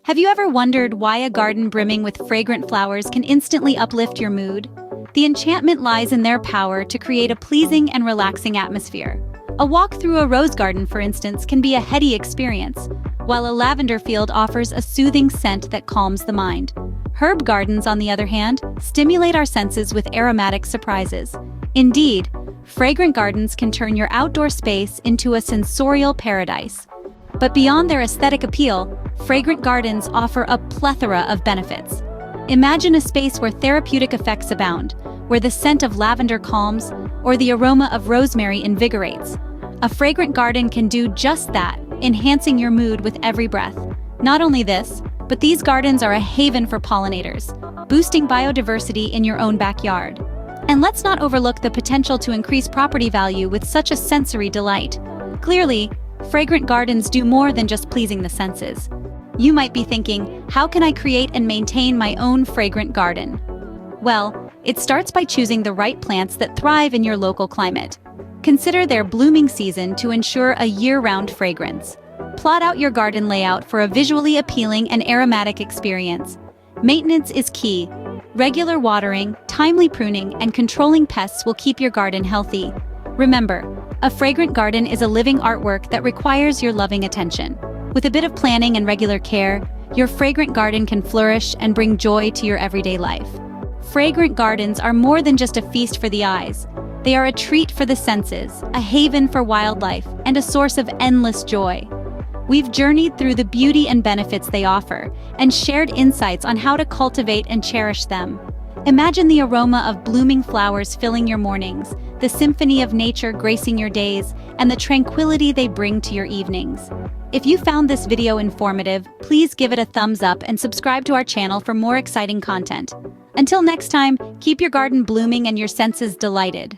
Have you ever wondered why a garden brimming with fragrant flowers can instantly uplift your mood? The enchantment lies in their power to create a pleasing and relaxing atmosphere. A walk through a rose garden, for instance, can be a heady experience, while a lavender field offers a soothing scent that calms the mind. Herb gardens, on the other hand, stimulate our senses with aromatic surprises. Indeed, fragrant gardens can turn your outdoor space into a sensorial paradise. But beyond their aesthetic appeal, fragrant gardens offer a plethora of benefits. Imagine a space where therapeutic effects abound, where the scent of lavender calms or the aroma of rosemary invigorates. A fragrant garden can do just that, enhancing your mood with every breath. Not only this, but these gardens are a haven for pollinators, boosting biodiversity in your own backyard. And let's not overlook the potential to increase property value with such a sensory delight. Clearly, fragrant gardens do more than just pleasing the senses. You might be thinking, how can I create and maintain my own fragrant garden? Well, it starts by choosing the right plants that thrive in your local climate. Consider their blooming season to ensure a year-round fragrance. Plot out your garden layout for a visually appealing and aromatic experience. Maintenance is key. Regular watering, timely pruning, and controlling pests will keep your garden healthy. Remember, a fragrant garden is a living artwork that requires your loving attention. With a bit of planning and regular care, your fragrant garden can flourish and bring joy to your everyday life. Fragrant gardens are more than just a feast for the eyes. They are a treat for the senses, a haven for wildlife, and a source of endless joy. We've journeyed through the beauty and benefits they offer, and shared insights on how to cultivate and cherish them. Imagine the aroma of blooming flowers filling your mornings, the symphony of nature gracing your days, and the tranquility they bring to your evenings. If you found this video informative, please give it a thumbs up and subscribe to our channel for more exciting content. Until next time, keep your garden blooming and your senses delighted.